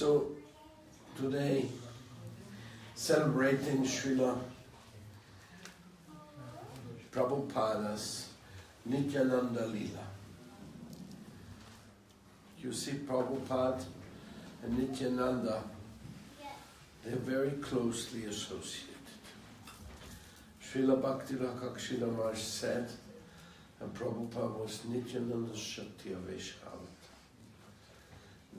So today, celebrating Srila Prabhupada's Nityananda Leela. You see, Prabhupada and Nityananda, they're very closely associated. Srila Bhakti Rakshila Maharaj said, and Prabhupada was Nityananda's Shakti Aveshkavat.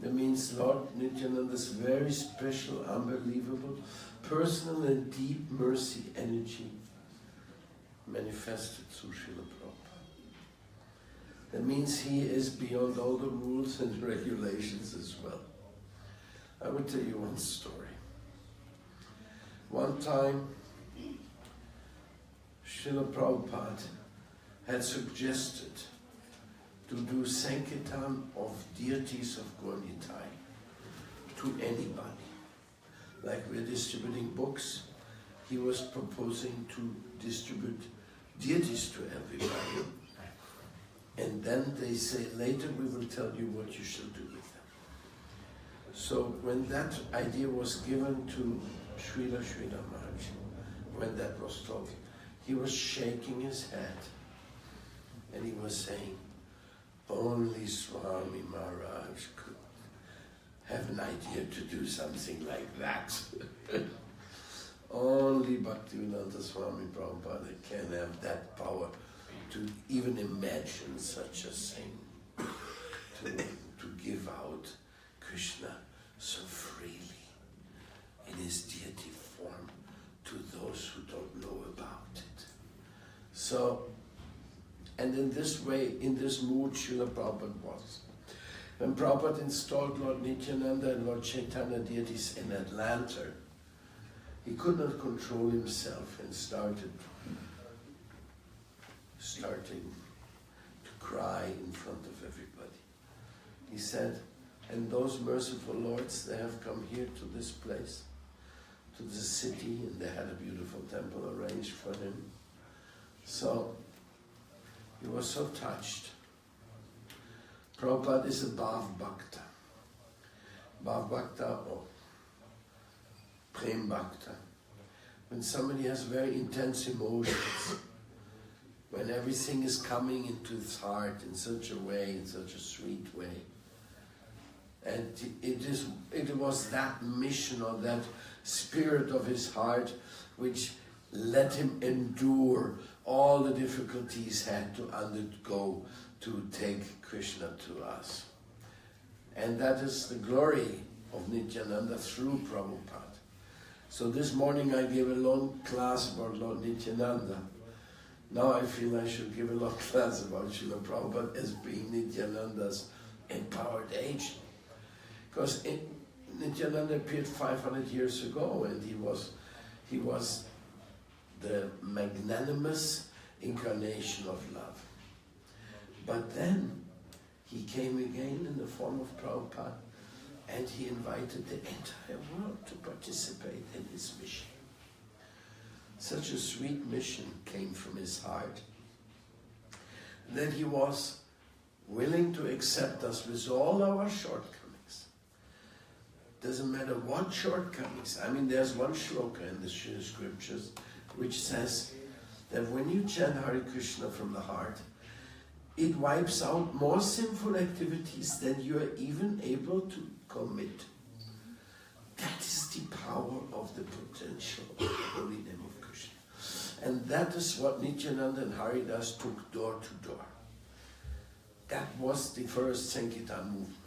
That means Lord Nityananda's very special, unbelievable, personal and deep mercy energy manifested through Srila Prabhupada. That means he is beyond all the rules and regulations as well. I will tell you one story. One time, Srila Prabhupada had suggested to do Sankirtan of deities of Gaur-Nitai to anybody. Like we're distributing books, he was proposing to distribute deities to everybody. And then they say, later we will tell you what you shall do with them. So when that idea was given to Srila Maharaj, when that was told, he was shaking his head and he was saying, only Swami Maharaj could have an idea to do something like that. Only Bhaktivedanta Swami Prabhupada can have that power to even imagine such a thing, to give out Krishna so freely in his deity form to those who don't know about it. So, and in this way, in this mood, Srila Prabhupada was. When Prabhupada installed Lord Nityananda and Lord Chaitanya deities in Atlanta, he could not control himself and starting to cry in front of everybody. He said, and those merciful lords, they have come here to this place, to the city, and they had a beautiful temple arranged for him. So, he was so touched. Prabhupada is a Bhav Bhakta. Bhav Bhakta or Prem Bhakta. When somebody has very intense emotions, when everything is coming into his heart in such a way, in such a sweet way. And it was that mission or that spirit of his heart which let him endure all the difficulties he had to undergo to take Krishna to us. And that is the glory of Nityananda through Prabhupada. So this morning I gave a long class about Lord Nityananda. Now I feel I should give a long class about Srila Prabhupada as being Nityananda's empowered agent. Because Nityananda appeared 500 years ago and he was the magnanimous incarnation of love. But then he came again in the form of Prabhupada and he invited the entire world to participate in his mission. Such a sweet mission came from his heart. Then he was willing to accept us with all our shortcomings. Doesn't matter what shortcomings. I mean, there's one shloka in the scriptures which says that when you chant Hare Krishna from the heart, it wipes out more sinful activities than you are even able to commit. That is the power of the potential of the holy name of Krishna. And that is what Nityananda and Haridas took door to door. That was the first Sankirtan movement.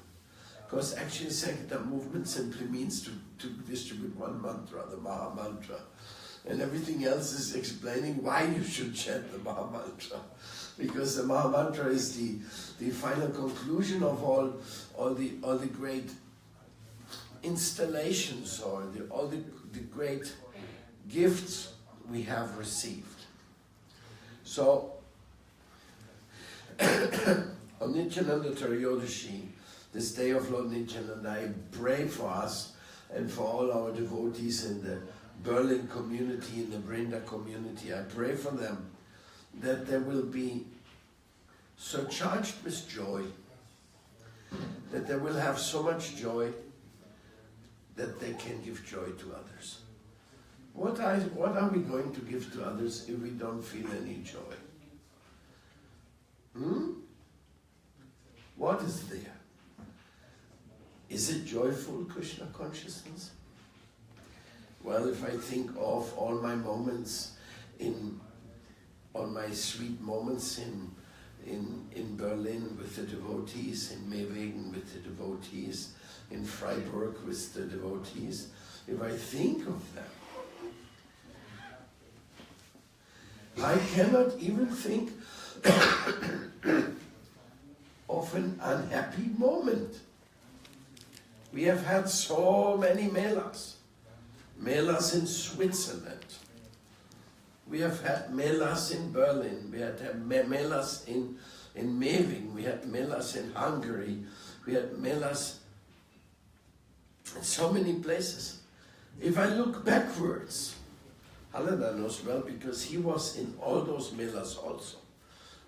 Because actually Sankirtan movement simply means to distribute one mantra, the Maha Mantra. And everything else is explaining why you should chant the Maha Mantra. Because the Maha Mantra is the final conclusion of all the great installations or all the great gifts we have received. So, on Nityananda Trayodasi, this day of Lord Nityananda, I pray for us and for all our devotees in the Berlin community, in the Brinda community. I pray for them that they will be surcharged with joy, that they will have so much joy that they can give joy to others. What are we going to give to others if we don't feel any joy? What is there? Is it joyful Krishna consciousness? Well, if I think of all my moments all my sweet moments in Berlin with the devotees, in Mewegen with the devotees, in Freiburg with the devotees, if I think of them, I cannot even think of an unhappy moment. We have had so many melas. Melas in Switzerland. We have had melas in Berlin. We had melas in Mewing. We had melas in Hungary. We had melas in so many places. If I look backwards, Halada knows well because he was in all those melas also.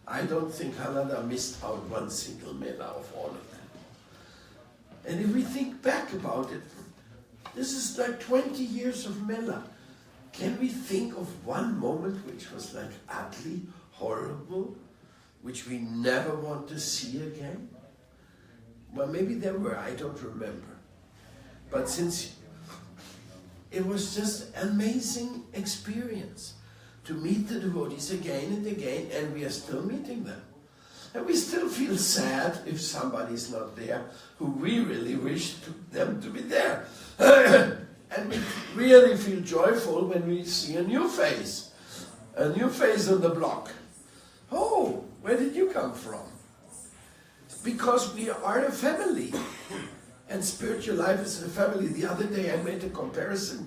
I don't think Halada missed out one single mela of all of them. And if we think back about it, this is like 20 years of mela. Can we think of one moment which was like ugly, horrible, which we never want to see again? Well, maybe there were, I don't remember. But since it was just an amazing experience to meet the devotees again and again, and we are still meeting them. And we still feel sad if somebody's not there who we really wish them to be there. And we really feel joyful when we see a new face on the block. Oh, where did you come from? Because we are a family. And spiritual life is a family. The other day I made a comparison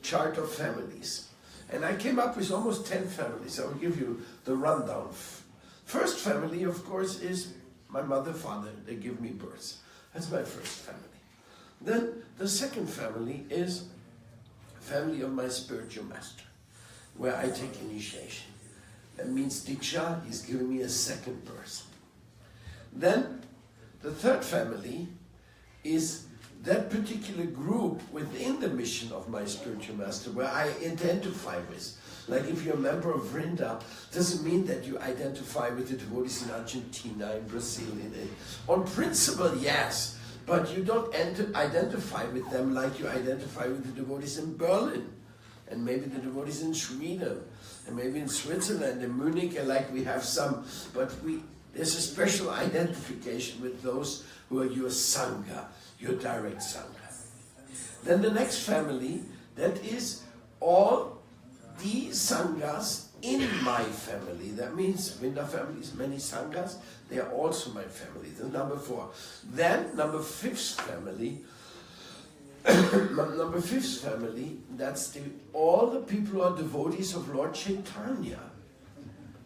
chart of families. And I came up with almost 10 families. I will give you the rundown. First family, of course, is my mother, father. They give me birth. That's my first family. Then the second family is family of my spiritual master, where I take initiation. That means Diksha, he's giving me a second birth. Then the third family is that particular group within the mission of my spiritual master where I identify with. Like if you're a member of Vrinda, doesn't mean that you identify with the devotees in Argentina, in Brazil. On principle, yes, but you don't identify with them like you identify with the devotees in Berlin, and maybe the devotees in Sweden, and maybe in Switzerland, in Munich, and like we have some, but there's a special identification with those who are your Sangha, your direct Sangha. Then the next family, that is all the Sanghas in my family. That means Vrinda family is many Sanghas, they are also my family. That's number 4. Then number 5th family, that's all the people who are devotees of Lord Chaitanya.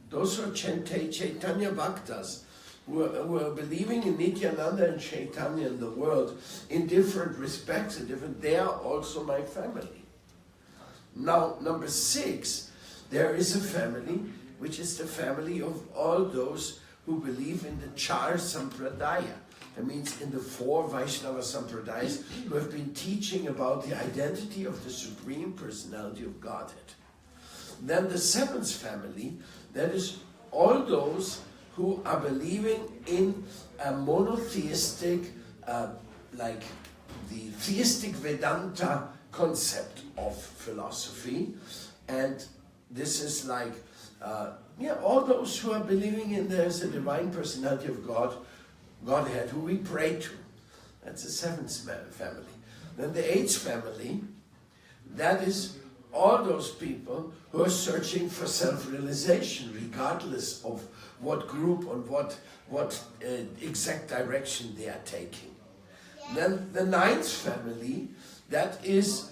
Those who are Chaitanya Bhaktas, who are believing in Nityananda and Chaitanya in the world in different respects, they are also my family. Now, number 6, there is a family, which is the family of all those who believe in the Char Sampradaya. That means in the 4 Vaishnava Sampradayas who have been teaching about the identity of the Supreme Personality of Godhead. Then the 7th family, that is all those who are believing in a monotheistic, like the theistic Vedanta concept of philosophy. And this is like, all those who are believing in there's a divine personality of Godhead, who we pray to. That's the 7th family. Then the 8th family, that is all those people who are searching for self-realization, regardless of what group and what exact direction they are taking. Then the 9th family, that is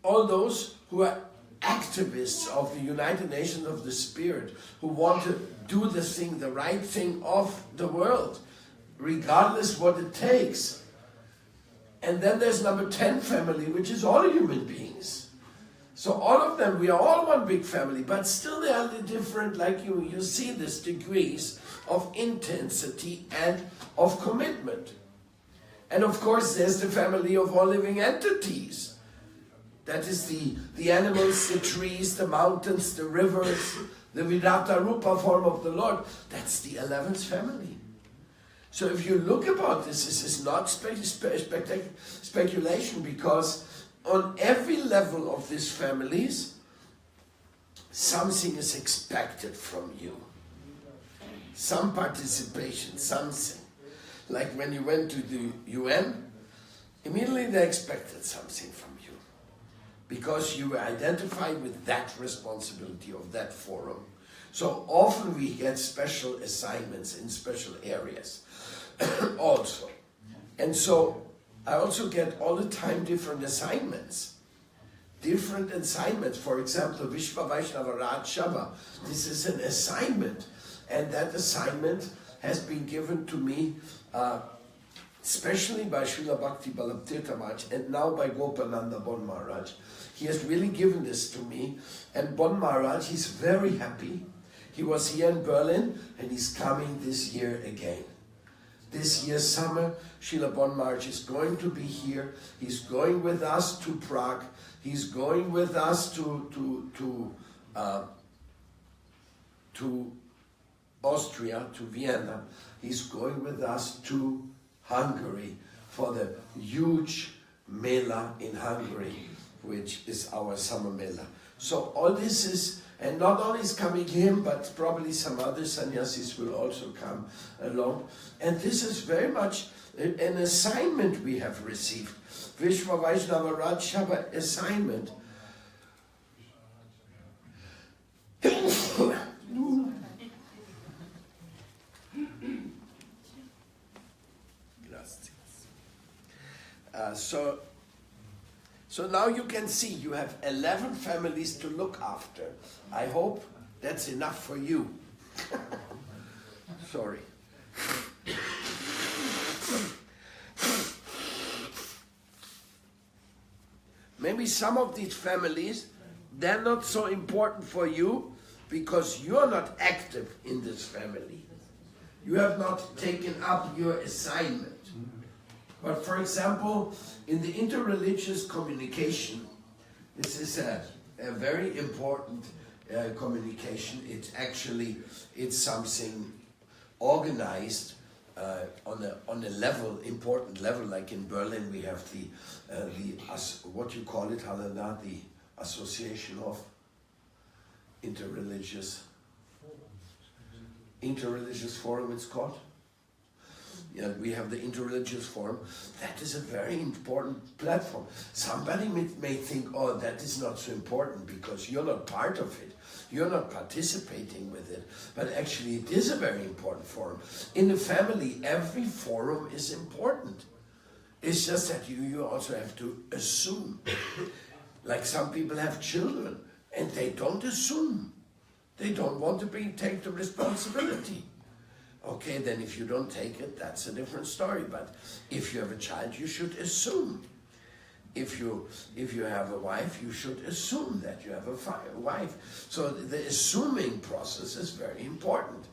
all those who are activists of the United Nations of the Spirit, who want to do the right thing of the world, regardless what it takes. And then there's number 10 family, which is all human beings. So all of them, we are all one big family, but still they are different, like you see this degrees of intensity and of commitment. And of course there's the family of all living entities. That is the animals, the trees, the mountains, the rivers, the Virata Rupa form of the Lord. That's the 11th family. So if you look about this is not speculation, because on every level of these families, something is expected from you. Some participation, something. Like when you went to the UN, immediately they expected something from you, because you were identified with that responsibility of that forum. So often we get special assignments in special areas also. And so I also get all the time different assignments. Different assignments. For example, Vishva Vaishnava Raj Shabha. This is an assignment. And that assignment has been given to me especially by Srila Bhakti Maharaj and now by Gopananda Bon Maharaj. He has really given this to me. And Bon Maharaj, he's very happy. He was here in Berlin and he's coming this year again. This year summer, Srila Bon Maharaj is going to be here. He's going with us to Prague. He's going with us to Austria, to Vienna. He's going with us to Hungary for the huge Mela in Hungary, which is our summer Mela. So all this is, and not only is coming him, but probably some other sannyasis will also come along. And this is very much an assignment we have received. Vishva Vaishnava Raj Shabha assignment. So now you can see you have 11 families to look after. I hope that's enough for you. Sorry. Maybe some of these families, they're not so important for you because you're not active in this family. You have not taken up your assignment. But for example, in the interreligious communication, this is a very important communication. It's something organized on a level, important level. Like in Berlin, we have the what you call it, Halana, the Association of Interreligious Forum. It's called. Yeah, we have the Interreligious Forum. That is a very important platform. Somebody may think, oh, that is not so important because you're not part of it. You're not participating with it. But actually, it is a very important forum. In the family, every forum is important. It's just that you also have to assume. Like some people have children and they don't assume. They don't want to take the responsibility. Okay, then if you don't take it, that's a different story. But if you have a child, you should assume. If you have a wife, you should assume that you have a wife. So the assuming process is very important.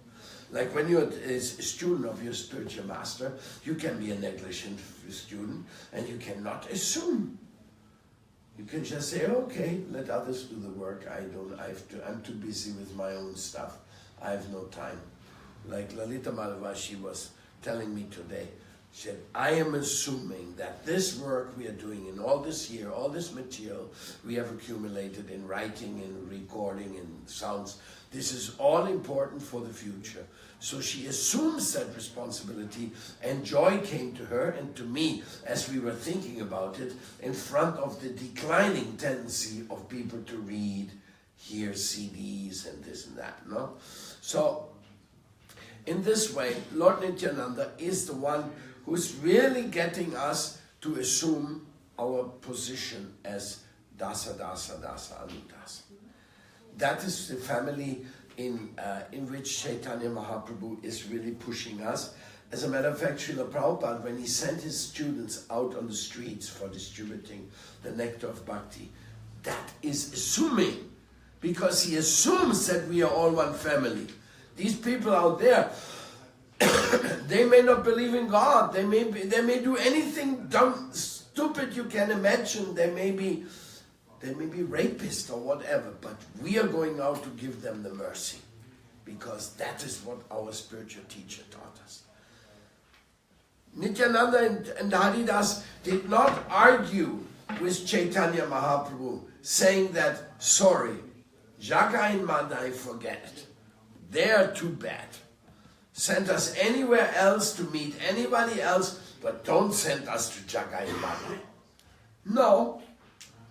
Like when you're a student of your spiritual master, you can be a negligent student and you cannot assume. You can just say, okay, let others do the work. I'm too busy with my own stuff. I have no time. Like Lalita Malavashi was telling me today, she said, I am assuming that this work we are doing in all this year, all this material we have accumulated in writing and recording and sounds, this is all important for the future. So she assumes that responsibility, and joy came to her and to me as we were thinking about it in front of the declining tendency of people to read, hear CDs and this and that, no? So, in this way, Lord Nityananda is the one who's really getting us to assume our position as Dasa, Dasa, Dasa, Anudasa. That is the family in which Chaitanya Mahaprabhu is really pushing us. As a matter of fact, Srila Prabhupada, when he sent his students out on the streets for distributing the nectar of bhakti, that is assuming, because he assumes that we are all one family. These people out there, They may not believe in God. They may do anything dumb, stupid you can imagine. They may be rapists or whatever. But we are going out to give them the mercy, because that is what our spiritual teacher taught us. Nityananda and Haridas did not argue with Chaitanya Mahaprabhu, saying that, sorry, Jagai and Madai, forget it. They are too bad. Send us anywhere else to meet anybody else, but don't send us to Jagai and Madai. No,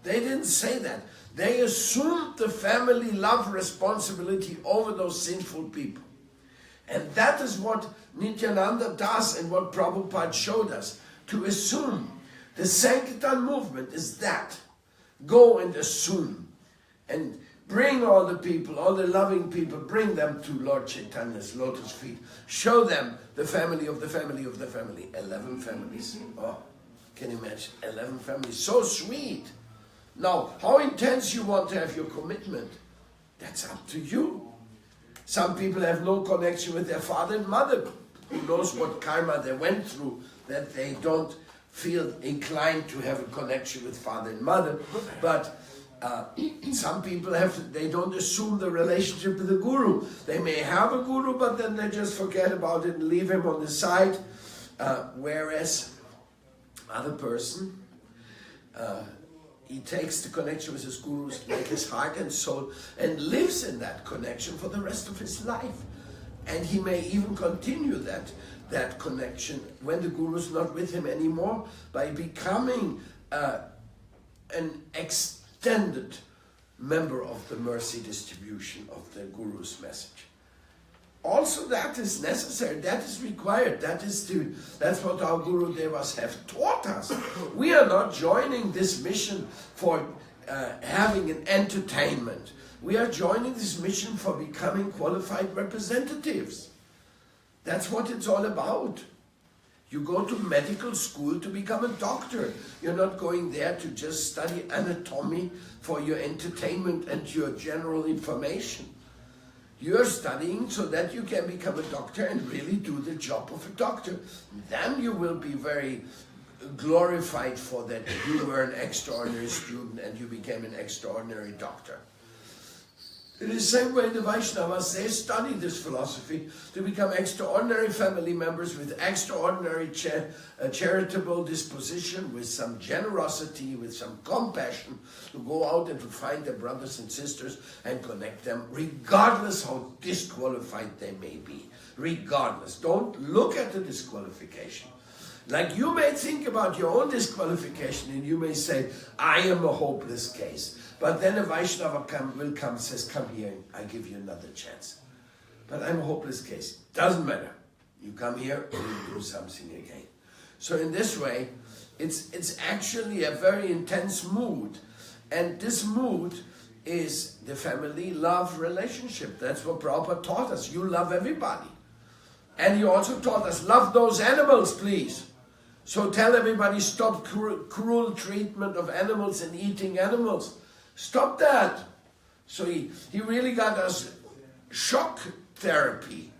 they didn't say that. They assumed the family love responsibility over those sinful people. And that is what Nityananda does and what Prabhupada showed us. To assume. The Sankirtan movement is that. Go and assume. And bring all the people, all the loving people, bring them to Lord Chaitanya's lotus feet. Show them the family of the family of the family. 11 families. Oh, can you imagine? 11 families. So sweet. Now, how intense you want to have your commitment, that's up to you. Some people have no connection with their father and mother. Who knows what karma they went through, that they don't feel inclined to have a connection with father and mother. But some people they don't assume the relationship with the guru. They may have a guru, but then they just forget about it and leave him on the side. Whereas other person, he takes the connection with his guru like his heart and soul and lives in that connection for the rest of his life. And he may even continue that connection when the guru is not with him anymore, by becoming an extended member of the mercy distribution of the guru's message. Also, that is necessary, that is required, that's what our Guru Devas have taught us. We are not joining this mission for having an entertainment. We are joining this mission for becoming qualified representatives. That's what it's all about. You go to medical school to become a doctor. You're not going there to just study anatomy for your entertainment and your general information. You're studying so that you can become a doctor and really do the job of a doctor. Then you will be very glorified for that you were an extraordinary student and you became an extraordinary doctor. In the same way, the Vaishnavas, they study this philosophy to become extraordinary family members with extraordinary charitable disposition, with some generosity, with some compassion, to go out and to find their brothers and sisters and connect them, regardless how disqualified they may be. Regardless. Don't look at the disqualification. Like you may think about your own disqualification and you may say, I am a hopeless case. But then a Vaishnava will come and says, come here, I give you another chance. But I'm a hopeless case. Doesn't matter. You come here and you do something again. So in this way, it's actually a very intense mood. And this mood is the family love relationship. That's what Prabhupada taught us. You love everybody. And he also taught us, love those animals, please. So tell everybody, stop cruel treatment of animals and eating animals. Stop that. So he really got us shock therapy.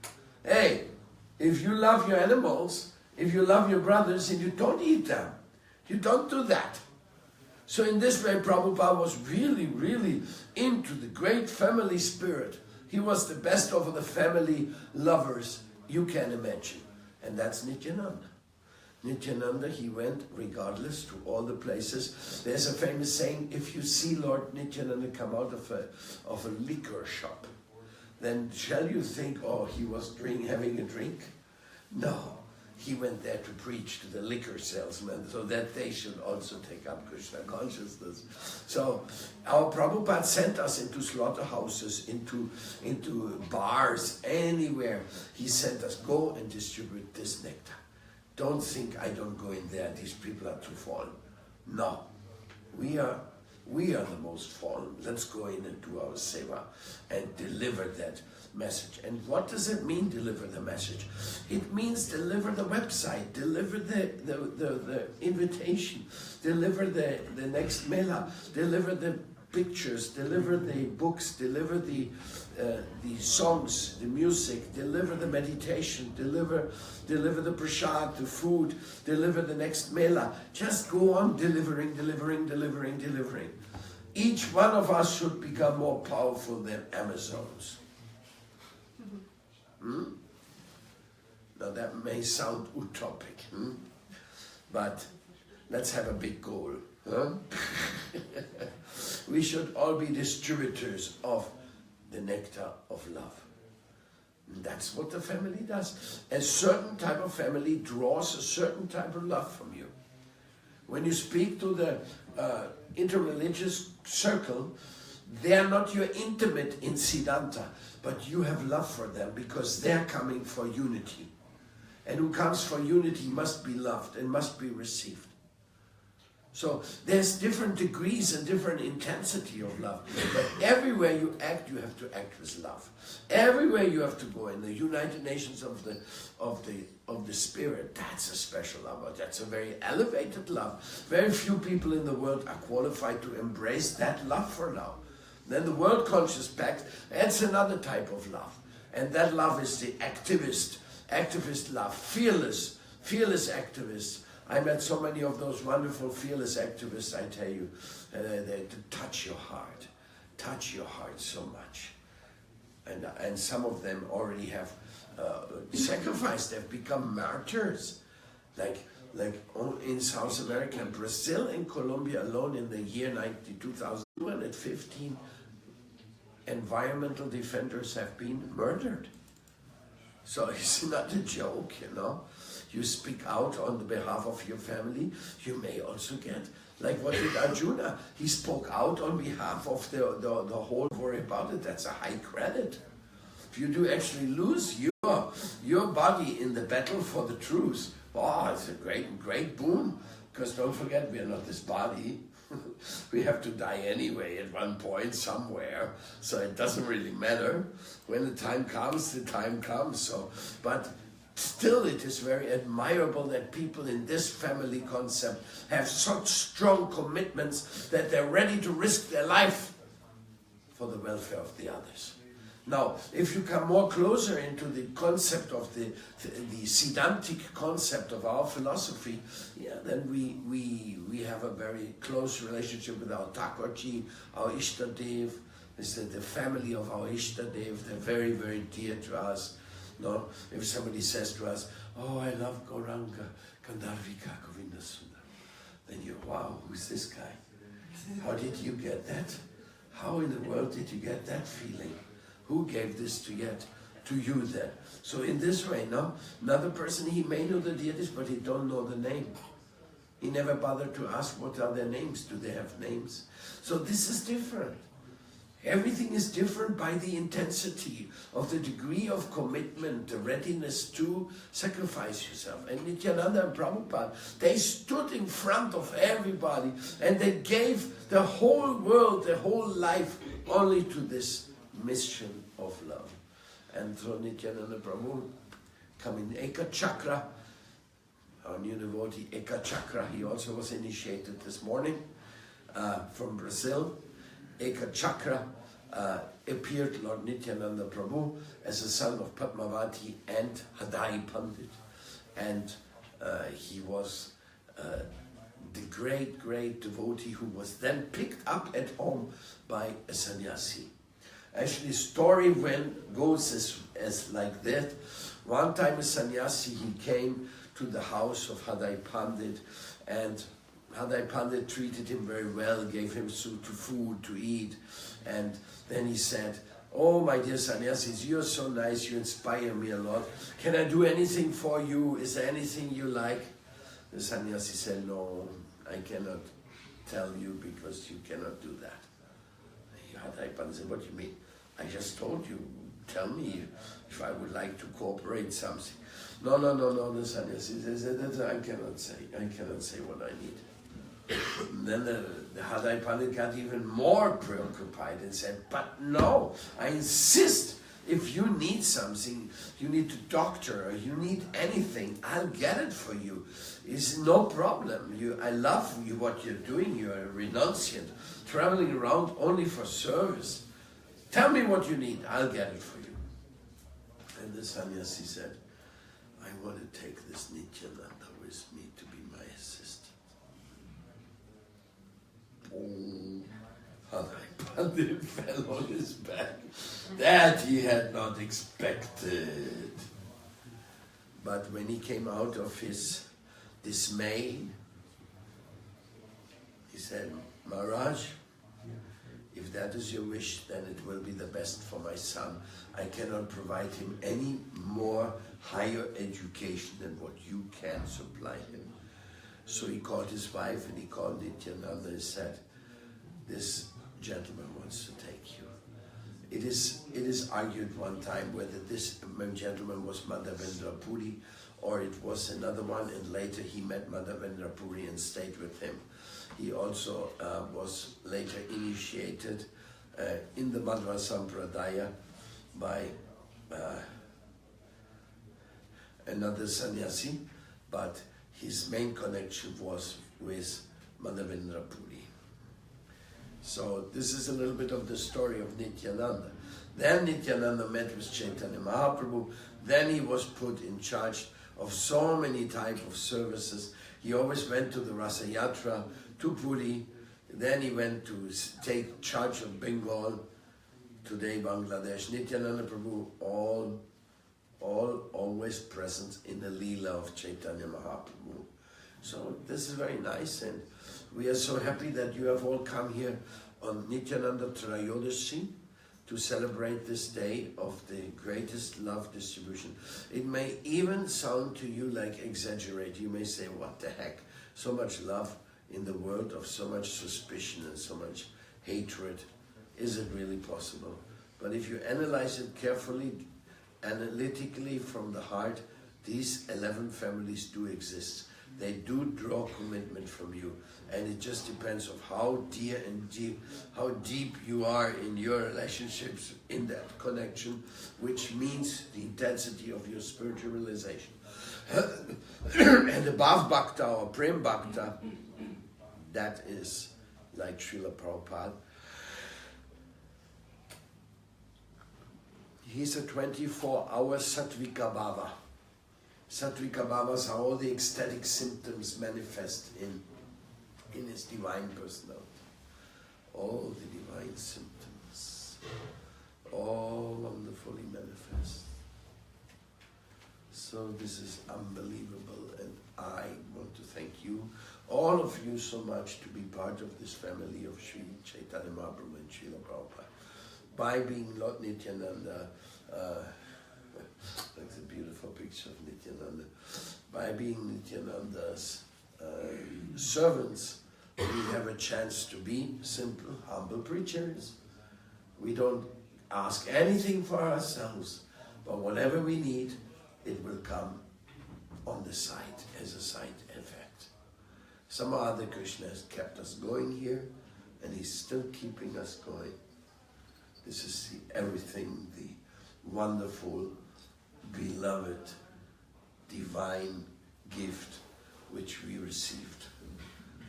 Hey, if you love your animals, if you love your brothers, and you don't eat them, you don't do that. So in this way, Prabhupada was really, really into the great family spirit. He was the best of the family lovers you can imagine. And that's Nityananda. Nityananda, he went regardless to all the places. There's a famous saying, if you see Lord Nityananda come out of a liquor shop, then shall you think, oh, he was having a drink? No, he went there to preach to the liquor salesmen so that they should also take up Krishna consciousness. So our Prabhupada sent us into slaughterhouses, into bars, anywhere. He sent us, go and distribute this nectar. Don't think I don't go in there, these people are too fallen. No, we are the most fallen. Let's go in and do our seva and deliver that message. And what does it mean, deliver the message? It means deliver the website, deliver the invitation, deliver the next mela, deliver the pictures, deliver the books, deliver the songs, the music, deliver the meditation, deliver the prasad, the food, deliver the next mela. Just go on delivering. Each one of us should become more powerful than Amazons. Now that may sound utopic, but let's have a big goal. We should all be distributors of the nectar of love. And that's what the family does. A certain type of family draws a certain type of love from you. When you speak to the interreligious circle, they are not your intimate in Siddhanta, but you have love for them because they're coming for unity. And who comes for unity must be loved and must be received. So there's different degrees and different intensity of love. But everywhere you act, you have to act with love. Everywhere you have to go in the United Nations of the Spirit, that's a special love. That's a very elevated love. Very few people in the world are qualified to embrace that love for now. Then the World Conscious Pact adds another type of love. And that love is the activist love, fearless activists. I met so many of those wonderful fearless activists, I tell you, they touch your heart so much. And some of them already have sacrificed, they've become martyrs. Like in South America, Brazil and Colombia alone in the year 2,215 environmental defenders have been murdered. So it's not a joke, you know. You speak out on the behalf of your family, you may also get, like what did Arjuna? He spoke out on behalf of the whole worry about it. That's a high credit. If you do actually lose your body in the battle for the truth, oh, it's a great boon. Because don't forget, we are not this body. We have to die anyway at one point somewhere, so it doesn't really matter. When the time comes, the time comes. So, but still, it is very admirable that people in this family concept have such strong commitments that they're ready to risk their life for the welfare of the others. Now, if you come more closer into the concept of the Siddhantic concept of our philosophy, then we have a very close relationship with our Thakurji, our Ishtadev. This is the family of our Ishtadev. They're very, very dear to us. No, if somebody says to us, "Oh, I love Gauranga, Gandharvika, Govinda Sundar," then you, wow, who's this guy? How did you get that? How in the world did you get that feeling? Who gave this to you then? So in this way, no, another person, he may know the deities, but he don't know the name. He never bothered to ask what are their names. Do they have names? So this is different. Everything is different by the intensity of the degree of commitment, the readiness to sacrifice yourself. And Nityananda and Prabhupada, they stood in front of everybody and they gave the whole world, their whole life only to this mission of love. And so Nityananda Prabhu come in Eka Chakra, our new devotee Eka Chakra, he also was initiated this morning from Brazil. Eka Chakra appeared Lord Nityananda Prabhu as a son of Padmavati and Hadai Pandit. And he was the great devotee who was then picked up at home by a sannyasi. Actually, story goes as like that. One time a sannyasi, he came to the house of Hadai Pandit, and Hadai Pandit treated him very well, gave him food to eat, and then he said, "Oh, my dear sannyasis, you're so nice, you inspire me a lot. Can I do anything for you? Is there anything you like?" The sannyasi said, "No, I cannot tell you because you cannot do that." Hadai Pandit said, "What do you mean? I just told you, tell me if I would like to cooperate something." No, the sannyasi said, I cannot say what I need. And then the Hadai Pandit got even more preoccupied and said, "But no, I insist If you need something, you need a doctor, or you need anything, I'll get it for you. It's no problem. I love you, what you're doing. You're a renunciant, traveling around only for service. Tell me what you need, I'll get it for you. And the sannyasi said, I want to take this Nityananda with me to be my assistant. Oh, Pandit fell on his back. That he had not expected. But when he came out of his dismay, he said, Maharaj, if that is your wish, then it will be the best for my son. I cannot provide him any more higher education than what you can supply him. So he called his wife and he called Nityananda and said, this gentleman wants to take you. It is argued one time whether this gentleman was Madhavendra Puri or it was another one, and later he met Madhavendra Puri and stayed with him. He also was later initiated in the Madhva Sampradaya by another sannyasi, but his main connection was with Madhavendra Puri. So this is a little bit of the story of Nityananda. Then Nityananda met with Chaitanya Mahaprabhu. Then he was put in charge of so many types of services. He always went to the Rasa Yatra, to Puri. Then he went to take charge of Bengal, today Bangladesh. Nityananda Prabhu, always present in the Leela of Chaitanya Mahaprabhu. So this is very nice, and we are so happy that you have all come here on Nityananda Trayodasi to celebrate this day of the greatest love distribution. It may even sound to you like exaggerate. You may say, what the heck? So much love in the world of so much suspicion and so much hatred. Is it really possible? But if you analyze it carefully, analytically from the heart, these 11 families do exist. They do draw commitment from you, and it just depends on how dear and how deep you are in your relationships, in that connection, which means the intensity of your spiritual realization. And above Bhakta or Prem Bhakta, that is like Srila Prabhupada. He's a 24-hour Sattvika Bhava. Sattvika Bhavas are all the ecstatic symptoms manifest in his divine personality. All the divine symptoms, all wonderfully manifest. So this is unbelievable, and I want to thank you, all of you, so much to be part of this family of Sri Chaitanya Mahaprabhu and Srila Prabhupada. By being Lord Nityananda, that's a beautiful picture of Nityananda. By being Nityananda's servants, we have a chance to be simple, humble preachers. We don't ask anything for ourselves, but whatever we need, it will come on the side as a side effect. Somehow Radha Krishna has kept us going here, and he's still keeping us going. This is everything, the wonderful, beloved, divine gift which we received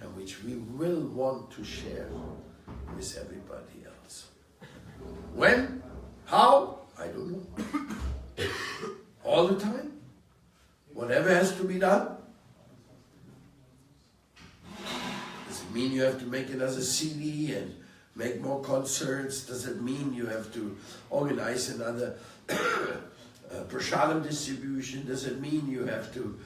and which we will want to share with everybody else. When? How? I don't know. All the time? Whatever has to be done? Does it mean you have to make another CD and make more concerts? Does it mean you have to organize another prasadam distribution? Does it mean you have to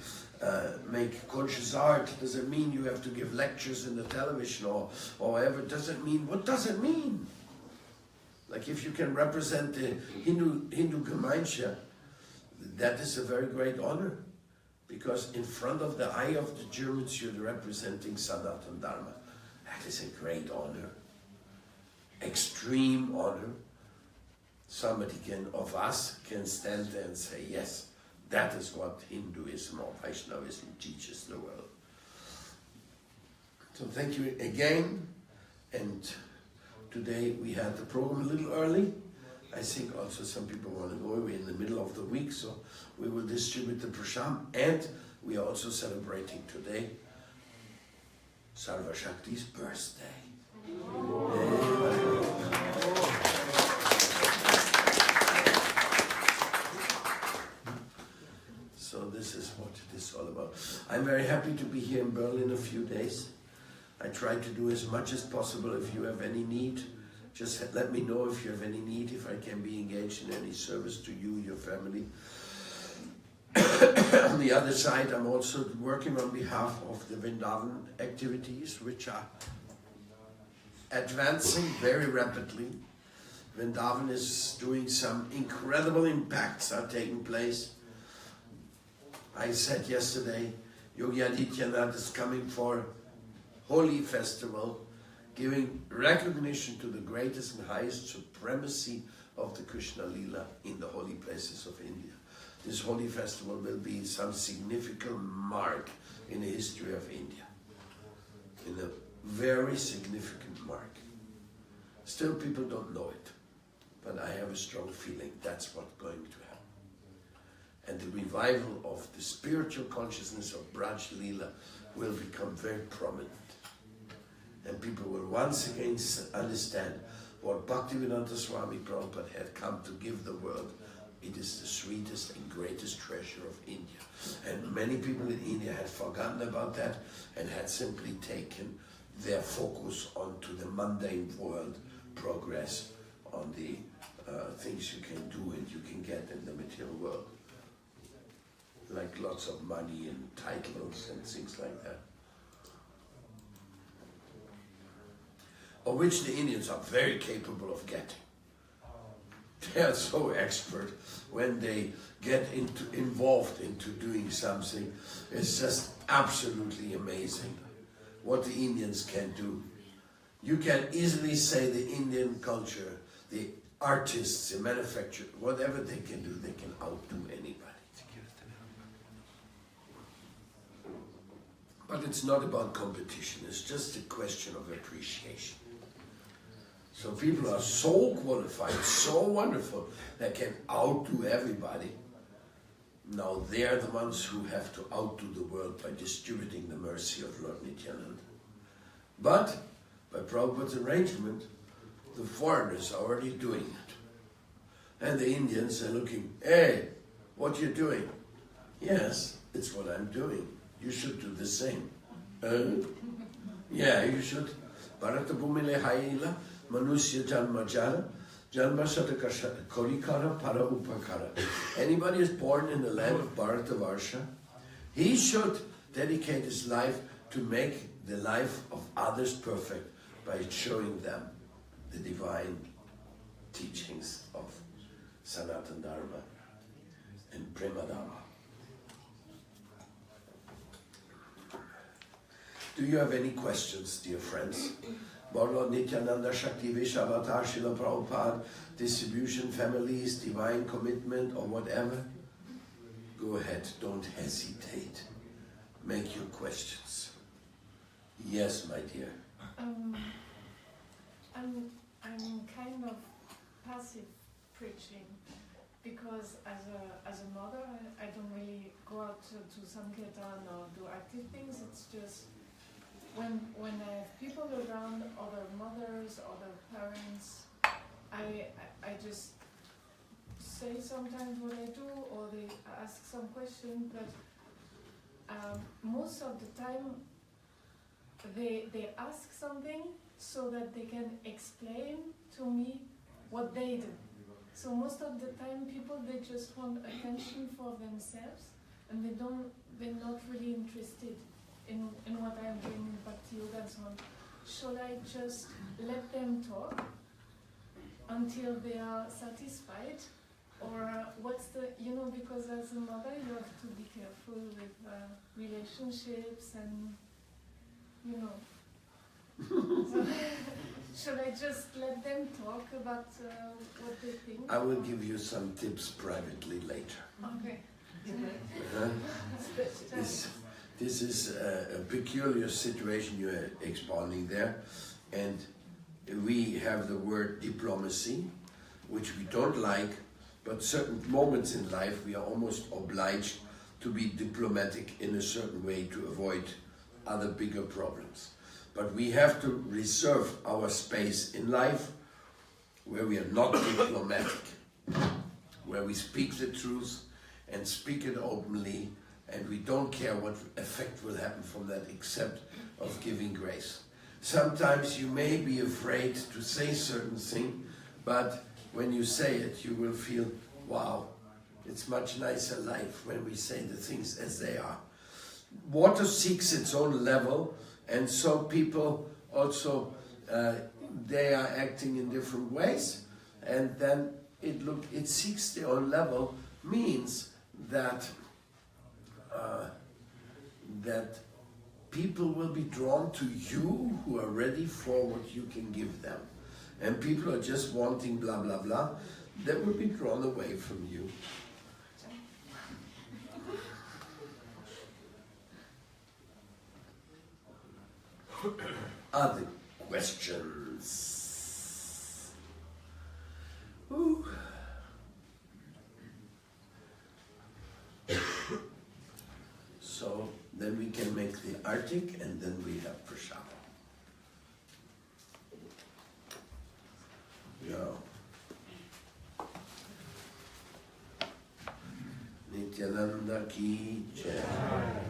make conscious art? Does it mean you have to give lectures in the television or whatever? Does it mean? What does it mean? Like if you can represent the Hindu Gemeinschaft, that is a very great honor, because in front of the eye of the Germans you're representing Sanatana Dharma. That is a great honor, extreme honor. Somebody of us can stand there and say, yes, that is what Hinduism or Vaishnavism teaches the world. So thank you again. And today we had the program a little early. I think also some people want to go. We're in the middle of the week, so we will distribute the prasham, and we are also celebrating today Sarva Shakti's birthday. So this is what it is all about. I'm very happy to be here in Berlin a few days. I try to do as much as possible. If you have any need, just let me know if you have any need, if I can be engaged in any service to you, your family. On the other side, I'm also working on behalf of the Vrindavan activities, which are advancing very rapidly. Vrindavan is doing some incredible impacts are taking place. I said yesterday, Yogi Nityananda is coming for Holi Festival, giving recognition to the greatest and highest supremacy of the Krishna Lila in the holy places of India. This Holi Festival will be some significant mark in the history of India. In a very significant mark. Still people don't know it, but I have a strong feeling that's what's going to happen. And the revival of the spiritual consciousness of Braj Lila will become very prominent. And people will once again understand what Bhaktivedanta Swami Prabhupada had come to give the world. It is the sweetest and greatest treasure of India. And many people in India had forgotten about that and had simply taken their focus onto the mundane world, progress, on the things you can do and you can get in the material world. Like lots of money and titles and things like that. Of which the Indians are very capable of getting. They are so expert when they get involved into doing something. It's just absolutely amazing what the Indians can do. You can easily say the Indian culture, the artists, the manufacturers, whatever they can do, they can outdo anybody. But it's not about competition, it's just a question of appreciation. So people are so qualified, so wonderful, they can outdo everybody. Now they're the ones who have to outdo the world by distributing the mercy of Lord Nityananda. But by Prabhupada's arrangement, the foreigners are already doing it. And the Indians are looking, hey, what you doing? Yes, it's what I'm doing. You should do the same. Yeah, you should. Bharata Bhumile Haila, Manusya Janma Jala, Janma Satakasha, Korikara Para Upakara. Anybody is born in the land of Bharata Varsha, he should dedicate his life to make the life of others perfect by showing them the divine teachings of Sanatana Dharma and Prema Dharma. Do you have any questions, dear friends? About Lord Nityananda, Shakti, Vishavata, Srila Prabhupada, distribution, families, divine commitment, or whatever? Go ahead, don't hesitate. Make your questions. Yes, my dear. I'm kind of passive preaching because as a mother, I don't really go out to Sankirtan or do active things. It's just when I have people around, other mothers, other parents, I just say sometimes what I do, or they ask some question, but most of the time they ask something so that they can explain to me what they do. So most of the time people, they just want attention for themselves, and they're not really interested in what I'm doing in Bhakti Yoga and so on. Shall I just let them talk until they are satisfied? Or what's the, because as a mother you have to be careful with relationships and, So, should I just let them talk about what they think? I will give you some tips privately later. Okay. This is a peculiar situation you are expounding there, and we have the word diplomacy, which we don't like, but certain moments in life we are almost obliged to be diplomatic in a certain way to avoid other bigger problems. But we have to reserve our space in life where we are not diplomatic, where we speak the truth and speak it openly, and we don't care what effect will happen from that except of giving grace. Sometimes you may be afraid to say certain thing, but when you say it, you will feel, wow, it's much nicer life when we say the things as they are. Water seeks its own level, and so people also, they are acting in different ways, and then it seeks their own level, means that that people will be drawn to you who are ready for what you can give them. And people are just wanting blah, blah, blah, that will be drawn away from you. Other questions? Ooh. So then we can make the Arctic, and then we have Prashad. Yeah. Nityananda ki jai.